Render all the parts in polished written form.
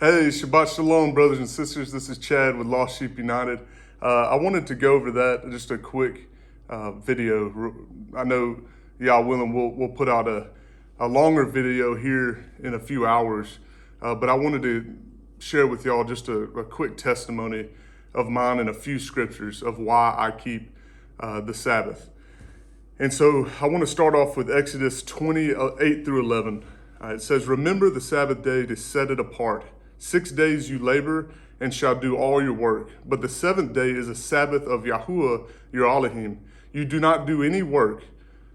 Hey, Shabbat Shalom, brothers and sisters. This is Chad with Lost Sheep United. I wanted to go over that, just a quick video. I know, y'all willing, we'll put out a longer video here in a few hours, but I wanted to share with y'all just a quick testimony of mine and a few scriptures of why I keep the Sabbath. And so I want to start off with Exodus 28 through 11. It says, "Remember the Sabbath day to set it apart. 6 days you labor and shall do all your work. But the seventh day is a Sabbath of Yahweh, your Elohim. You do not do any work,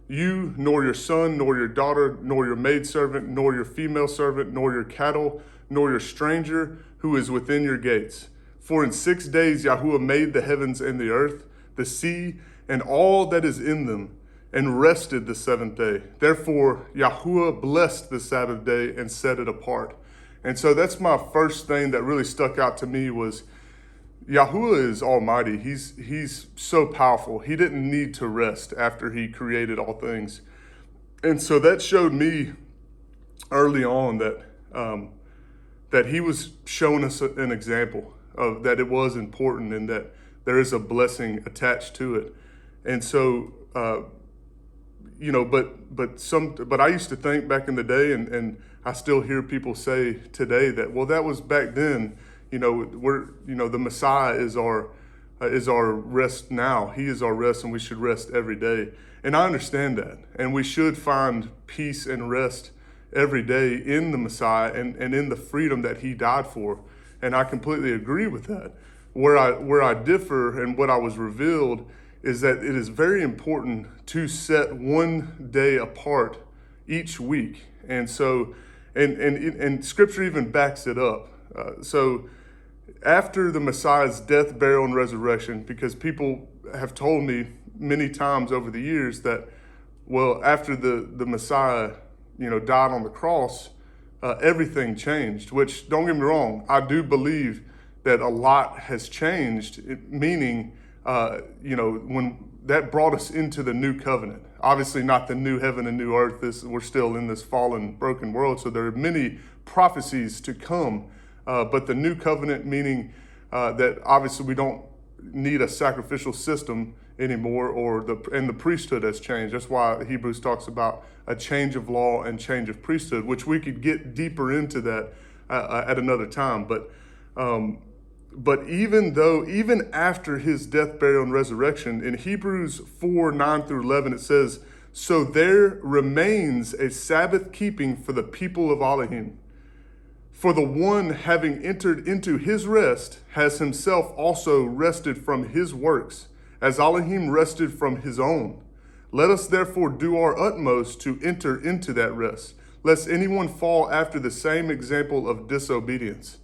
you, nor your son, nor your daughter, nor your maidservant, nor your female servant, nor your cattle, nor your stranger who is within your gates. For in 6 days Yahweh made the heavens and the earth, the sea, and all that is in them, and rested the seventh day. Therefore Yahweh blessed the Sabbath day and set it apart." And so that's my first thing that really stuck out to me was Yahuwah is almighty. He's so powerful. He didn't need to rest after he created all things. And so that showed me early on that he was showing us an example of that it was important and that there is a blessing attached to it. And so, but I used to think back in the day, and I still hear people say today that, well, that was back then. The Messiah is our rest now. He is our rest, and we should rest every day. And I understand that, and we should find peace and rest every day in the Messiah and in the freedom that he died for. And I completely agree with that. Where I differ and what I was revealed is that it is very important to set one day apart each week. And so, and Scripture even backs it up. So after the Messiah's death, burial, and resurrection, because people have told me many times over the years that, well, after the Messiah, died on the cross, everything changed, which, don't get me wrong, I do believe that a lot has changed, meaning, when that brought us into the new covenant. Obviously not the new heaven and new earth. We're still in this fallen, broken world, so there are many prophecies to come. But the new covenant, meaning that obviously we don't need a sacrificial system anymore, and the priesthood has changed. That's why Hebrews talks about a change of law and change of priesthood, which we could get deeper into that at another time. But even after his death, burial, and resurrection, in Hebrews 4:9 through 11, it says, "So there remains a Sabbath-keeping for the people of Elohim. For the one having entered into his rest has himself also rested from his works, as Elohim rested from his own. Let us therefore do our utmost to enter into that rest, lest anyone fall after the same example of disobedience."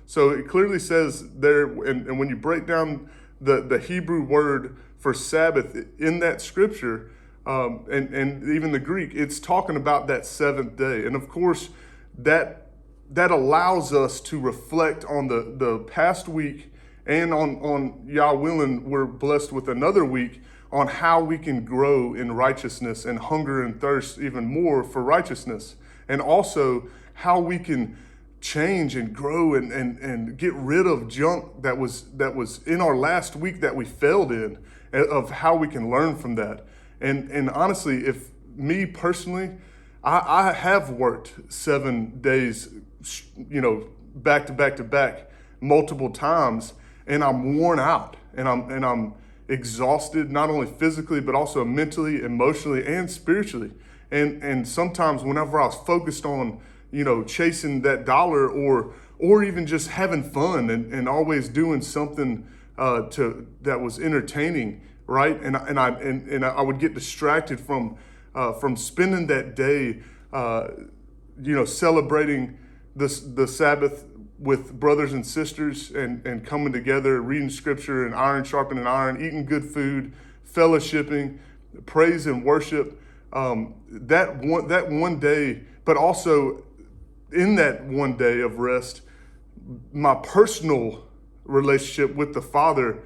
So it clearly says there, and when you break down the Hebrew word for Sabbath in that scripture, and even the Greek, it's talking about that seventh day. And of course, that allows us to reflect on the past week, and on Yah willing, we're blessed with another week on how we can grow in righteousness and hunger and thirst even more for righteousness, and also how we can change and grow and get rid of junk that was in our last week that we failed in, of how we can learn from that. And honestly, if me personally, I have worked 7 days, back to back to back multiple times, and I'm worn out, and I'm exhausted, not only physically but also mentally, emotionally, and spiritually. And sometimes whenever I was focused on chasing that dollar, or even just having fun and always doing something that was entertaining, right? And I would get distracted from spending that day, celebrating the Sabbath with brothers and sisters, and coming together, reading scripture, and iron sharpening iron, eating good food, fellowshipping, praise and worship. That one day, but also in that one day of rest, my personal relationship with the Father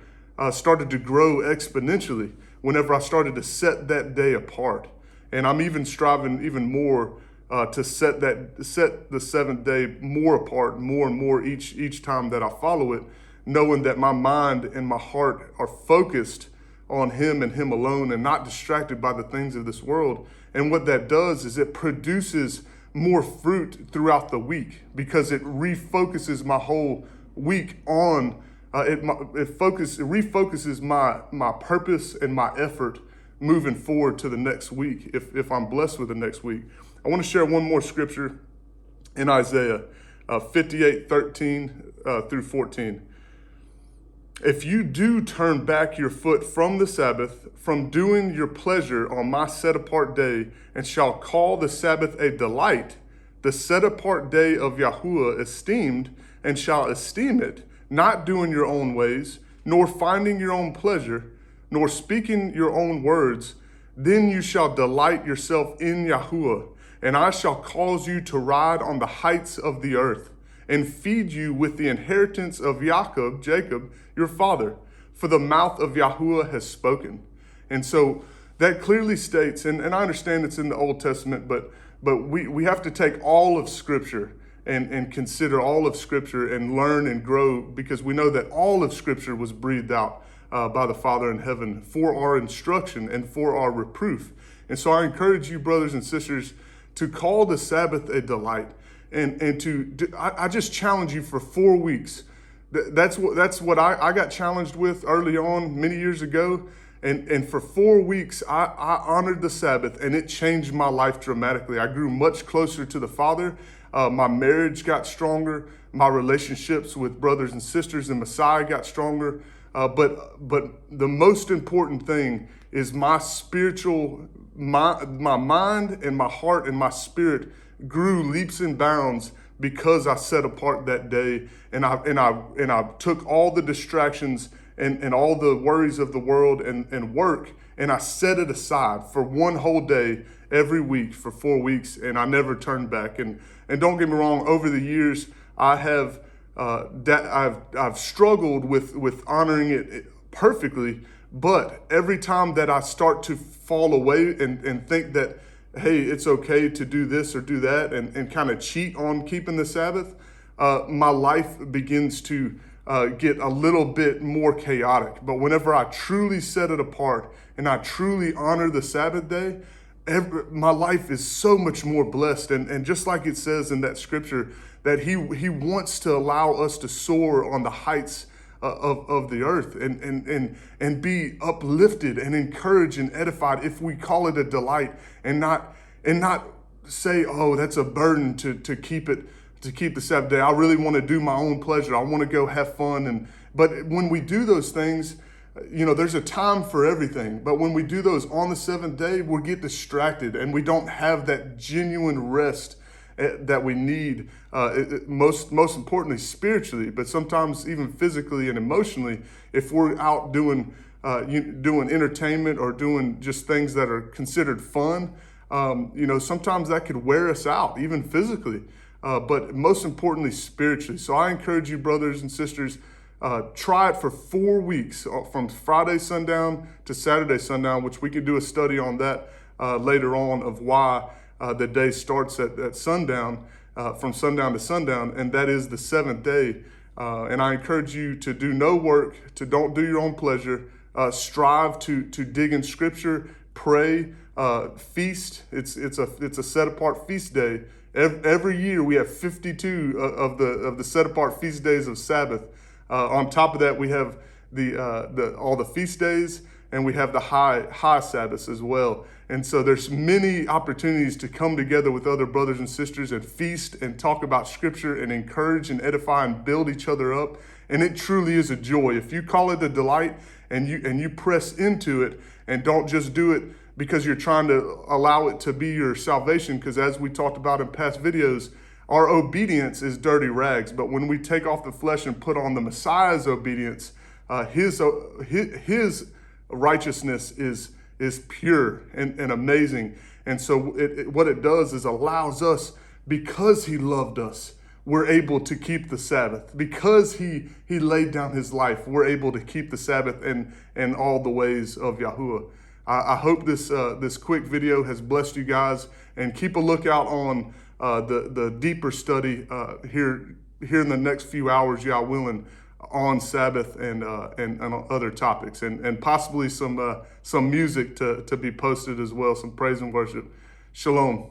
started to grow exponentially whenever I started to set that day apart. And I'm even striving even more to set the seventh day more apart, more and more each time that I follow it, knowing that my mind and my heart are focused on Him and Him alone and not distracted by the things of this world. And what that does is it produces more fruit throughout the week because it refocuses my whole week on, it refocuses my purpose and my effort moving forward to the next week if I'm blessed with the next week. I want to share one more scripture in Isaiah 58:13 through 14. If you do turn back your foot from the Sabbath, from doing your pleasure on my set-apart day, and shall call the Sabbath a delight, the set-apart day of Yahuwah esteemed, and shall esteem it, not doing your own ways, nor finding your own pleasure, nor speaking your own words, then you shall delight yourself in Yahuwah, and I shall cause you to ride on the heights of the earth, and feed you with the inheritance of Jacob, your father, for the mouth of Yahuwah has spoken. And so that clearly states, and I understand it's in the Old Testament, but we have to take all of Scripture and consider all of Scripture and learn and grow, because we know that all of Scripture was breathed out by the Father in heaven for our instruction and for our reproof. And so I encourage you, brothers and sisters, to call the Sabbath a delight. And I just challenge you for 4 weeks. That's what I got challenged with early on many years ago. And for 4 weeks, I honored the Sabbath, and it changed my life dramatically. I grew much closer to the Father. My marriage got stronger. My relationships with brothers and sisters in Messiah got stronger. But the most important thing is my mind and my heart and my spirit grew leaps and bounds because I set apart that day, and I took all the distractions and all the worries of the world and work, and I set it aside for one whole day every week for 4 weeks, and I never turned back. And don't get me wrong, over the years I've struggled with honoring it perfectly, but every time that I start to fall away and think that, hey, it's okay to do this or do that and kind of cheat on keeping the Sabbath, my life begins to get a little bit more chaotic. But whenever I truly set it apart and I truly honor the Sabbath day, my life is so much more blessed. And just like it says in that scripture, that he wants to allow us to soar on the heights of the earth and be uplifted and encouraged and edified if we call it a delight and not say, oh, that's a burden to keep the Sabbath day. I really want to do my own pleasure. I want to go have fun. But when we do those things, there's a time for everything. But when we do those on the seventh day, we get distracted and we don't have that genuine rest that we need, most importantly spiritually, but sometimes even physically and emotionally. If we're out doing entertainment or doing just things that are considered fun, sometimes that could wear us out, even physically, but most importantly spiritually. So I encourage you, brothers and sisters, try it for 4 weeks, from Friday sundown to Saturday sundown, which we could do a study on that later on, of why the day starts at sundown, from sundown to sundown, and that is the seventh day. And I encourage you to do no work, to don't do your own pleasure, strive to dig in Scripture, pray, feast. It's a set apart feast day. Every year we have 52 of the set apart feast days of Sabbath. On top of that, we have all the feast days, and we have the high Sabbaths as well. And so there's many opportunities to come together with other brothers and sisters and feast and talk about Scripture and encourage and edify and build each other up. And it truly is a joy. If you call it a delight and you press into it and don't just do it because you're trying to allow it to be your salvation, because as we talked about in past videos, our obedience is dirty rags. But when we take off the flesh and put on the Messiah's obedience, his righteousness is pure and amazing. And so what it does is allows us, because he loved us, we're able to keep the Sabbath. Because he laid down his life, we're able to keep the Sabbath and all the ways of Yahuwah. I hope this quick video has blessed you guys, and keep a lookout on the deeper study here in the next few hours, y'all willing, on Sabbath and on other topics, and possibly some music to be posted as well, some praise and worship. Shalom.